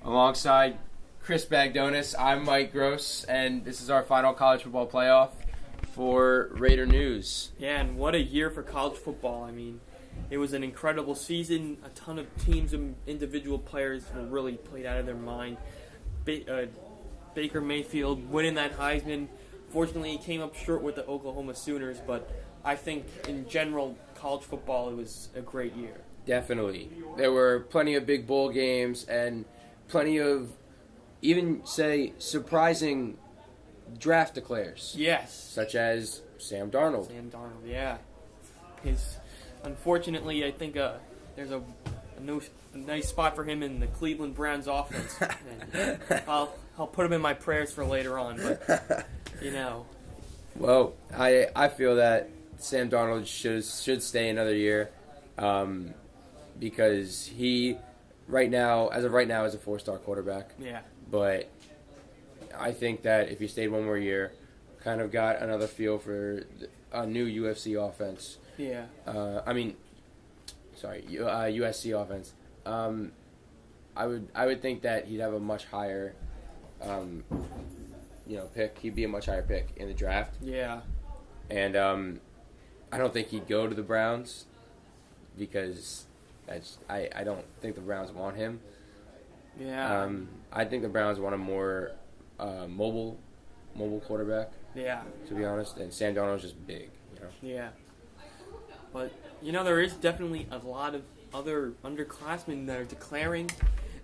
alongside Chris Bagdonis. I'm Mike Gross, and this is our final college football playoff for Raider News. Yeah, and what a year for college football. I mean, it was an incredible season. A ton of teams and individual players were really played out of their mind. Baker Mayfield winning that Heisman. Fortunately, he came up short with the Oklahoma Sooners, but I think in general, college football, it was a great year. Definitely. There were plenty of big bowl games and plenty of, even say, surprising draft declares. Yes. Such as Sam Darnold. Sam Darnold, yeah. Unfortunately, I think there's a nice spot for him in the Cleveland Browns offense. And I'll put him in my prayers for later on, but, you know. Well, I feel that Sam Darnold should stay another year because he, as of right now, is a 4-star quarterback. Yeah. But I think that if he stayed one more year, kind of got another feel for a new UFC offense. Yeah. USC offense. I would think that he'd have a much higher, pick. He'd be a much higher pick in the draft. Yeah. And I don't think he'd go to the Browns because I don't think the Browns want him. Yeah. I think the Browns want a more mobile quarterback. Yeah. To be honest, and Sam Darnold's just big. Yeah. But there is definitely a lot of other underclassmen that are declaring.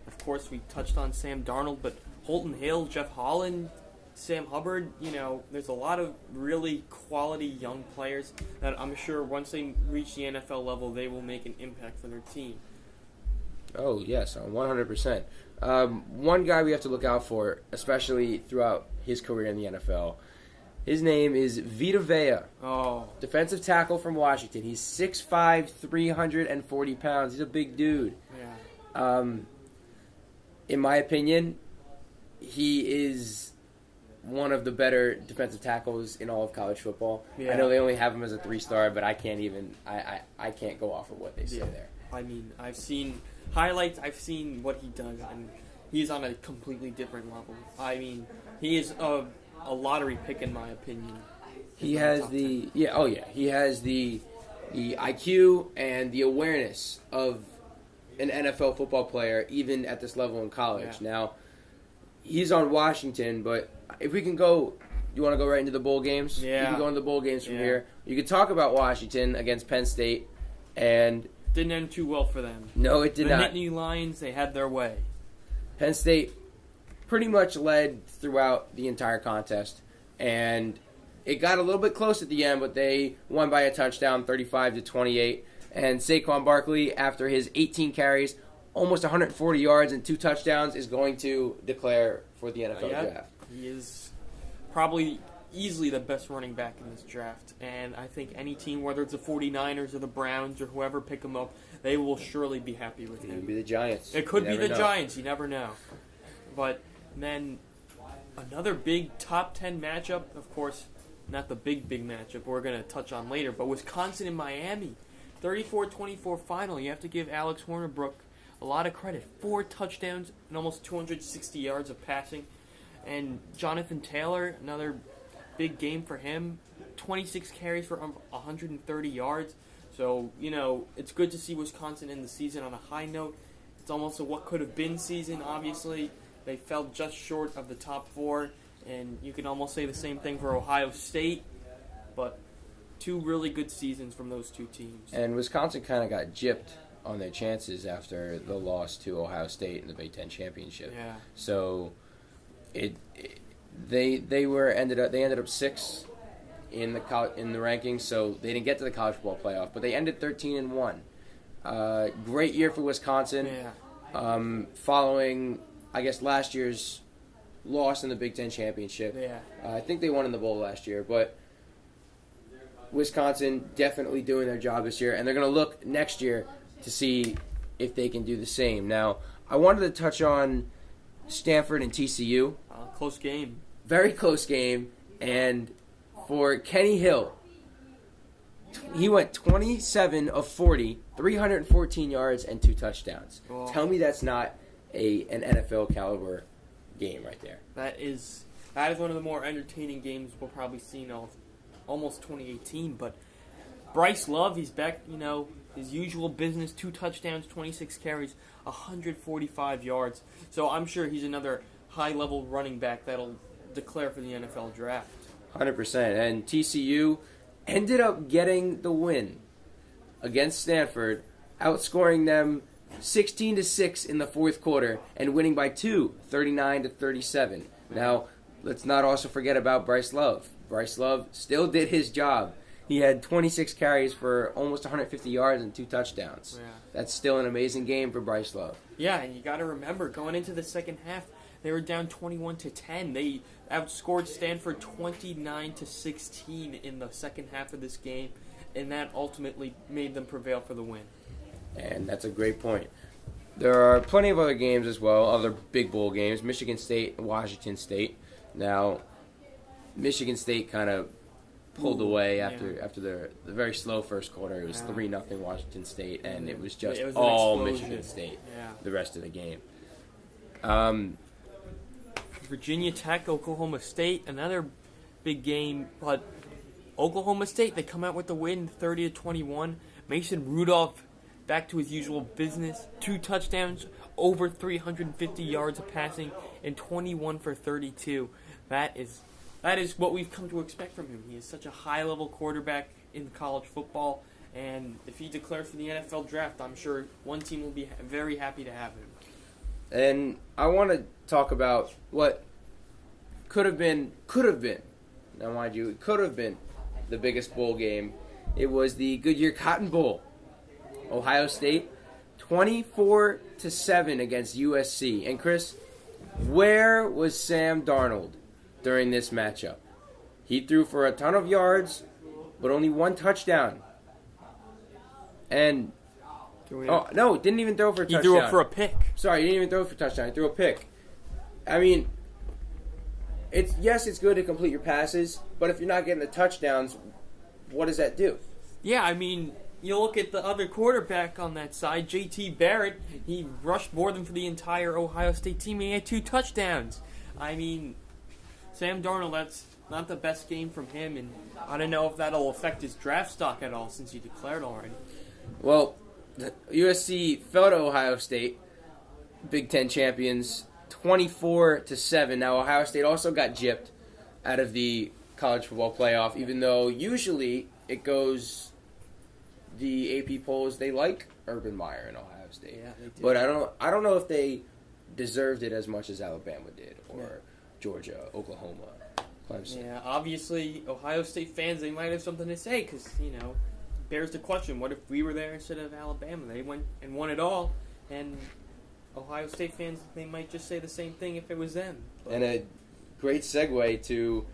Of course, we touched on Sam Darnold, but Holton Hill, Jeff Holland, Sam Hubbard, there's a lot of really quality young players that I'm sure once they reach the NFL level, they will make an impact for their team. Oh, yes, 100%. One guy we have to look out for, especially throughout his career in the NFL, his name is Vita Vea. Oh. Defensive tackle from Washington. He's 6'5", 340 pounds. He's a big dude. Yeah. In my opinion, he is one of the better defensive tackles in all of college football. Yeah. I know they only have him as a 3-star, but I can't even I can't go off of what they say there. I mean, I've seen highlights. I've seen what he does, and he's on a completely different level. I mean, he is a lottery pick in my opinion. He has the he has the IQ and the awareness of an NFL football player, even at this level in college. Yeah. Now, he's on Washington, but if we can go, you want to go right into the bowl games? Yeah. You can go into the bowl games from here. You could talk about Washington against Penn State, and didn't end too well for them. No, it did not. The Nittany Lions, they had their way. Penn State pretty much led throughout the entire contest, and it got a little bit close at the end, but they won by a touchdown, 35-28. And Saquon Barkley, after his 18 carries, almost 140 yards and 2 touchdowns, is going to declare for the NFL draft. He is probably easily the best running back in this draft, and I think any team, whether it's the 49ers or the Browns or whoever pick him up, they will surely be happy with him. It could be the Giants. It could be the Giants. You never know. But then another big top 10 matchup, of course, not the big matchup we're going to touch on later, but Wisconsin and Miami, 34-24 final. You have to give Alex Hornibrook a lot of credit. 4 touchdowns and almost 260 yards of passing. And Jonathan Taylor, another big game for him, 26 carries for 130 yards. So, it's good to see Wisconsin in the season on a high note. It's almost a what could have been season, obviously. They fell just short of the top 4, and you can almost say the same thing for Ohio State, but 2 really good seasons from those 2 teams. And Wisconsin kind of got gypped on their chances after the loss to Ohio State in the Big Ten championship. Yeah. So they ended up 6th in the rankings, so they didn't get to the college football playoff, but they ended 13-1. Great year for Wisconsin. Yeah. Following, I guess, last year's loss in the Big Ten championship. Yeah. I think they won in the bowl last year, but Wisconsin definitely doing their job this year, and they're going to look next year to see if they can do the same. Now, I wanted to touch on Stanford and TCU. Close game. Very close game, and for Kenny Hill, he went 27 of 40, 314 yards, and 2 touchdowns. Oh. Tell me that's not an NFL caliber game right there. That is one of the more entertaining games we'll probably see in almost 2018. But Bryce Love, he's back, his usual business, 2 touchdowns, 26 carries, 145 yards. So I'm sure he's another high-level running back that'll declare for the NFL draft. 100%. And TCU ended up getting the win against Stanford, outscoring them 16-6 in the fourth quarter and winning by 2, 39-37. Now, let's not also forget about Bryce Love. Bryce Love still did his job. He had 26 carries for almost 150 yards and 2 touchdowns. Yeah. That's still an amazing game for Bryce Love. Yeah, and you got to remember, going into the second half, they were down 21-10. They outscored Stanford 29-16 in the second half of this game, and that ultimately made them prevail for the win. And that's a great point. There are plenty of other games as well, other big bowl games. Michigan State and Washington State. Now, Michigan State kind of pulled away after the very slow first quarter. It was 3-0 Washington State, and it was just all Michigan State the rest of the game. Virginia Tech, Oklahoma State, another big game, but Oklahoma State, they come out with the win, 30-21. Mason Rudolph back to his usual business, 2 touchdowns, over 350 yards of passing, and 21 for 32. That is what we've come to expect from him. He is such a high-level quarterback in college football, and if he declares for the NFL draft, I'm sure one team will be very happy to have him. And I want to talk about what could have been. Now, mind you, it could have been the biggest bowl game. It was the Goodyear Cotton Bowl. Ohio State, 24-7 against USC. And Chris, where was Sam Darnold during this matchup? He threw for a ton of yards, but only 1 touchdown. And didn't even throw for a touchdown. He threw it for a pick. Sorry, he didn't even throw for a touchdown. He threw a pick. I mean, it's good to complete your passes, but if you're not getting the touchdowns, what does that do? Yeah, I mean, you look at the other quarterback on that side, J.T. Barrett. He rushed more than for the entire Ohio State team, and he had 2 touchdowns. I mean, Sam Darnold, that's not the best game from him, and I don't know if that'll affect his draft stock at all since he declared already. Well, USC fell to Ohio State, Big Ten champions, 24-7. Now, Ohio State also got gypped out of the college football playoff, even though usually it goes the AP polls. They like Urban Meyer in Ohio State, yeah, they do. But I don't know if they deserved it as much as Alabama did, or Georgia, Oklahoma, Clemson. Yeah, obviously, Ohio State fans, they might have something to say because, bears the question, what if we were there instead of Alabama? They went and won it all, and Ohio State fans, they might just say the same thing if it was them. But. And a great segue to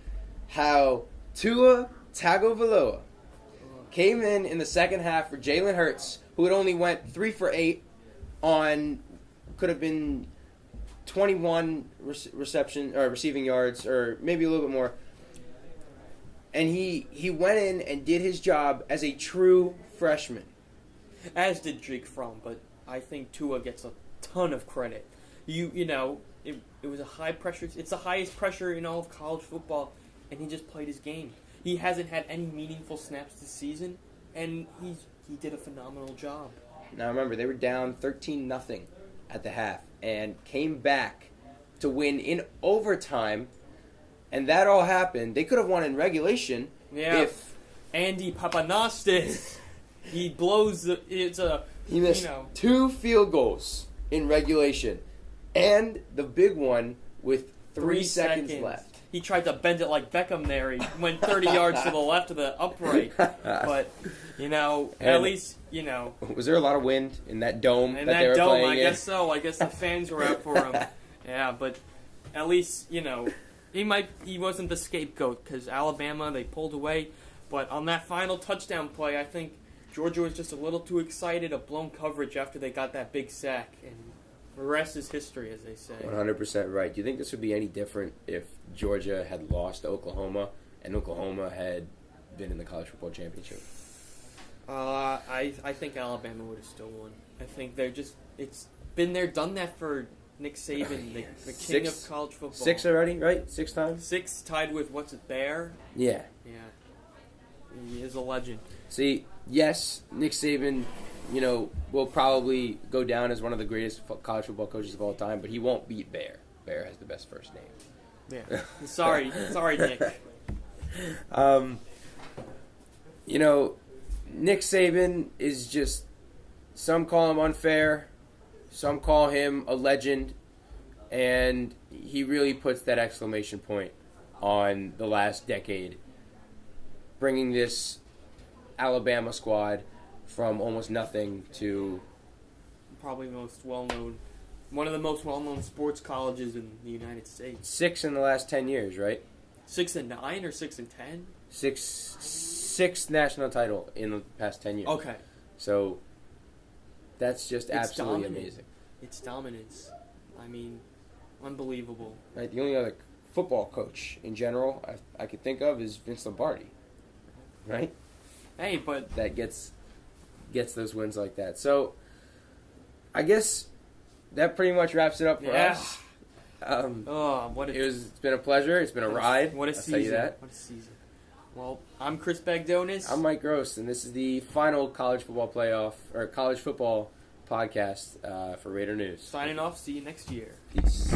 how Tua Tagovailoa came in the second half for Jalen Hurts, who had only went 3 for 8 on, could have been 21 receiving yards, or maybe a little bit more. And he went in and did his job as a true freshman. As did Jake Fromm, but I think Tua gets a ton of credit. It was a high pressure. It's the highest pressure in all of college football, and he just played his game. He hasn't had any meaningful snaps this season, and he did a phenomenal job. Now remember, they were down 13-0 at the half and came back to win in overtime. And that all happened. They could have won in regulation if Andy Papanostis, he blows he missed 2 field goals in regulation, and the big one with 3 seconds left. He tried to bend it like Beckham there. He went 30 yards to the left of the upright. But, at least. Was there a lot of wind in that dome that they were playing in? I guess so. I guess the fans were out for him. Yeah, but at least, he wasn't the scapegoat because Alabama, they pulled away. But on that final touchdown play, I think Georgia was just a little too excited of blown coverage after they got that big sack. And the rest is history, as they say. 100% right. Do you think this would be any different if Georgia had lost to Oklahoma and Oklahoma had been in the college football championship? I think Alabama would have still won. I think it's been there, done that for Nick Saban, the king Six- of college football. 6 already, right? 6 times? 6 tied with what's it, Bear? Yeah. Yeah. He is a legend. See, yes, Nick Saban, will probably go down as one of the greatest college football coaches of all time, but he won't beat Bear. Bear has the best first name. Yeah. Sorry, Nick. Nick Saban is just, some call him unfair, some call him a legend, and he really puts that exclamation point on the last decade, bringing this Alabama squad from almost nothing to Probably one of the most well-known sports colleges in the United States. 6 in the last 10 years, right? 6-9 or 6-10? Sixth national title in the past 10 years. Okay. So that's just It's absolutely dominant. amazing. It's dominance. I mean, unbelievable. Right? The only other football coach in general I could think of is Vince Lombardi, right? Hey, but That gets those wins like that. So I guess that pretty much wraps it up for Yeah. us. It's been a pleasure. It's been a ride. What a I'll season! tell you that. What a season! Well, I'm Chris Bagdonis. I'm Mike Gross, and this is the final college football podcast for Raider News. Signing off. See you next year. Peace.